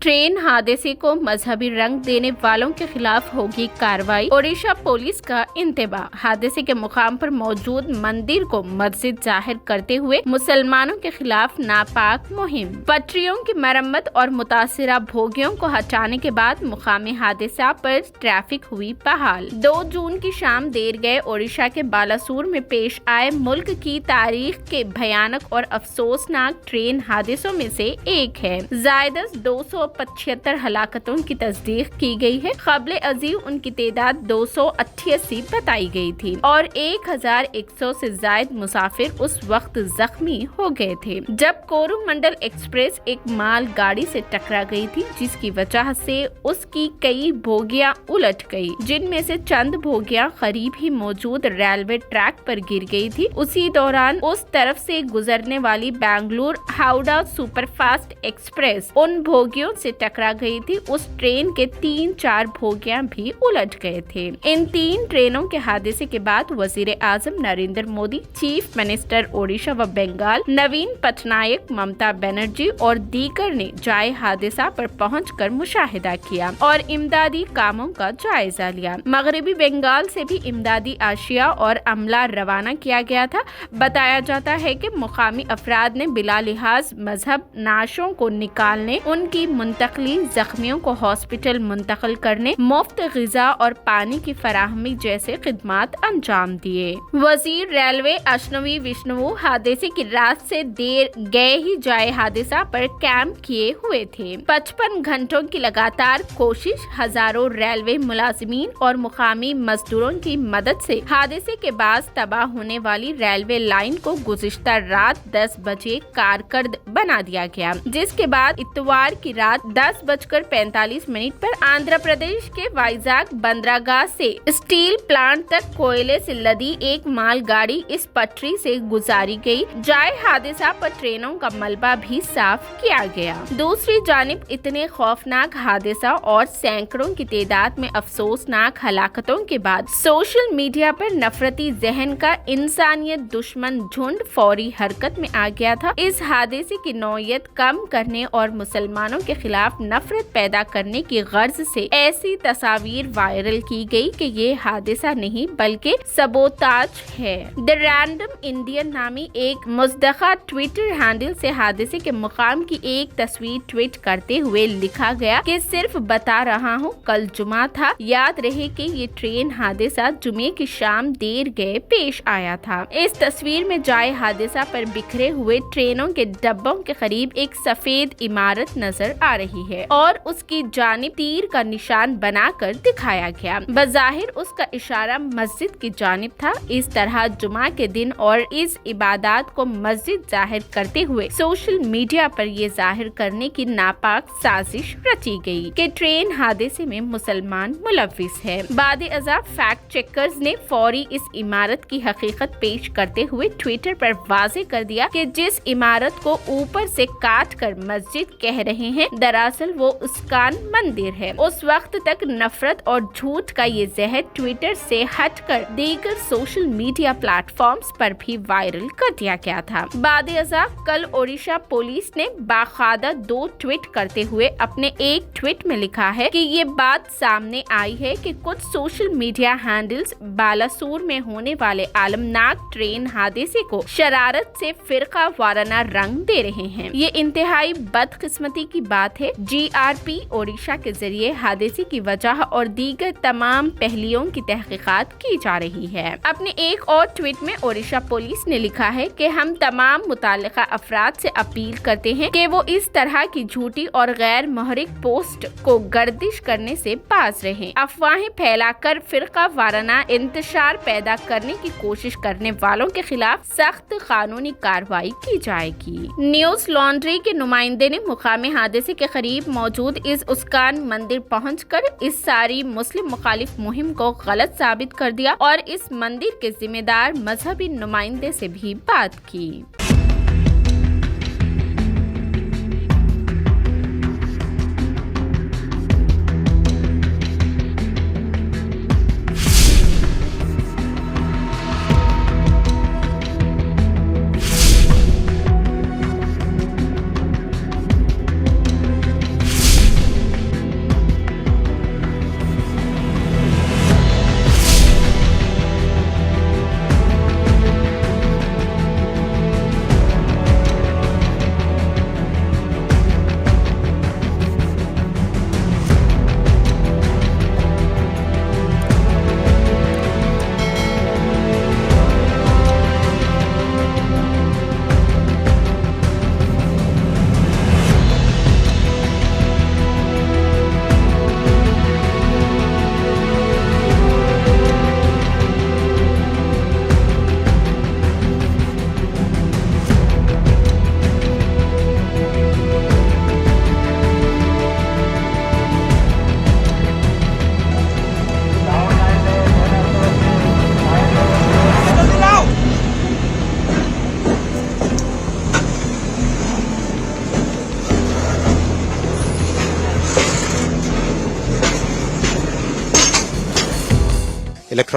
Train हादसे को मजहबी रंग देने वालों के खिलाफ होगी कार्रवाई, ओडिशा पुलिस का इंतबाह। हादसे के मुकाम पर मौजूद मंदिर को मस्जिद जाहिर करते हुए मुसलमानों के खिलाफ नापाक मुहिम। पटरियों की मरम्मत और मुतासिरा बोगियों को हटाने के बाद मुकामी हादसा पर ट्रैफिक हुई बहाल। 2 जून की शाम देर गए ओडिशा के बालासूर में पेश आए मुल्क की तारीख के भयानक और अफसोसनाक ट्रेन हादसों में से एक है। ज़ायदस 275 हलाकतों की तस्दीक की गई है। क़ब्ल अज़ीम उनकी तादाद 288 बताई गई थी और 1100 से ज़ायद मुसाफिर उस वक्त जख्मी हो गए थे जब कोरोमंडल एक्सप्रेस एक माल गाड़ी से टकरा गई थी, जिसकी वजह से उसकी कई बोगियां उलट गई, जिनमें से चंद बोगियां करीब ही मौजूद रेलवे ट्रैक पर गिर गई थी। उसी दौरान उस तरफ से गुजरने वाली बेंगलुरु हावड़ा सुपरफास्ट एक्सप्रेस उन बोगियों से टकरा गई थी। उस ट्रेन के 3-4 बोगियां भी उलट गए थे। इन 3 ट्रेनों के हादसे के बाद वजीर आजम नरेंद्र मोदी, चीफ मिनिस्टर ओडिशा व बंगाल नवीन पटनायक, ममता बनर्जी और दीगर ने जाए हादसा पर पहुंचकर मुशाहिदा किया और इमदादी कामों का जायजा लिया। मगरबी बंगाल से भी इमदादी आशिया और अमला रवाना किया गया था। बताया जाता है कि मुकामी अफराद ने बिला लिहाज मजहब नाशों को निकालने, उनकी मुंतकली, जख्मियों को हॉस्पिटल मुंतकिल करने, मुफ्त ग़िज़ा और पानी की फराहमी जैसे खिदमात अंजाम दिए। वजीर रेलवे अश्नवी विष्णु हादसे की रात से देर गए ही जाए हादसा पर कैंप किए हुए थे। 55 घंटों की लगातार कोशिश, हजारों रेलवे मुलाजिमीन और मुकामी मजदूरों की मदद से हादसे के बाद तबाह होने वाली रेलवे लाइन को गुज़िश्ता रात 10 बजे कारकर्द बना दिया गया, जिसके बाद इतवार की रात 10:45 पर आंध्र प्रदेश के वाइजाग बंदरगाह से स्टील प्लांट तक कोयले से लदी एक माल गाड़ी इस पटरी से गुजारी गई। जाए हादसा पर ट्रेनों का मलबा भी साफ किया गया। दूसरी जानिब इतने खौफनाक हादसा और सैकड़ों की तादाद में अफसोसनाक हलाकतों के बाद सोशल मीडिया पर नफरती जहन का इंसानियत दुश्मन झुंड फौरी हरकत में आ गया था। इस हादसे की नौयत कम करने और मुसलमानों के खिलाफ नफरत पैदा करने की गर्ज से ऐसी तस्वीर वायरल की गई कि ये हादसा नहीं बल्कि सबोताज है। द रैंडम इंडियन नामी एक मुज़द्दक़ा ट्विटर हैंडल से हादसे के मुकाम की एक तस्वीर ट्वीट करते हुए लिखा गया कि सिर्फ बता रहा हूँ, कल जुमा था। याद रहे कि ये ट्रेन हादसा जुमे की शाम देर गए पेश आया था। इस तस्वीर में जाए हादसा पर बिखरे हुए ट्रेनों के डब्बों के करीब एक सफेद इमारत नजर आ रही है और उसकी जानिब तीर का निशान बनाकर दिखाया गया। बज़ाहिर उसका इशारा मस्जिद की जानिब था। इस तरह जुमा के दिन और इस इबादत को मस्जिद जाहिर करते हुए सोशल मीडिया पर ये जाहिर करने की नापाक साजिश रची गई कि ट्रेन हादसे में मुसलमान मुलव्विस है। बाद-ए-अज़ा फैक्ट चेकर्स ने फौरी इस इमारत की हकीकत पेश करते हुए ट्विटर पर वाज़ेह कर दिया कि जिस इमारत को ऊपर से काट कर मस्जिद कह रहे हैं, दरअसल वो इस्कान मंदिर है। उस वक्त तक नफरत और झूठ का ये जहर ट्विटर से हटकर दीगर सोशल मीडिया प्लेटफॉर्म्स पर भी वायरल कर दिया गया था। बाद-ए-अज़ा कल ओडिशा पुलिस ने बाकायदा 2 ट्वीट करते हुए अपने एक ट्वीट में लिखा है कि ये बात सामने आई है कि कुछ सोशल मीडिया हैंडल्स बालासूर में होने वाले आलमनाक ट्रेन हादसे को शरारत से फिरका वाराना रंग दे रहे हैं। ये इंतहाई बदकिस्मती की बात है। GRP ओडिशा के जरिए हादसे की वजह और दीगर तमाम पहलुओं की तहकीकात की जा रही है। अपने एक और ट्वीट में ओडिशा पुलिस ने लिखा है कि हम तमाम मुताल्लिका अफराद से अपील करते हैं कि वो इस तरह की झूठी और गैर मुहर्रिक पोस्ट को गर्दिश करने से बाज रहें। अफवाहें फैलाकर फिरका वाराना इंतशार पैदा करने की कोशिश करने वालों के खिलाफ सख्त कानूनी कार्रवाई की जाएगी। न्यूज लॉन्ड्री के नुमाइंदे ने मुकामी हादसे के करीब मौजूद इस उस्कान मंदिर पहुंचकर इस सारी मुस्लिम मुखालिफ मुहिम को गलत साबित कर दिया और इस मंदिर के जिम्मेदार मजहबी नुमाइंदे से भी बात की।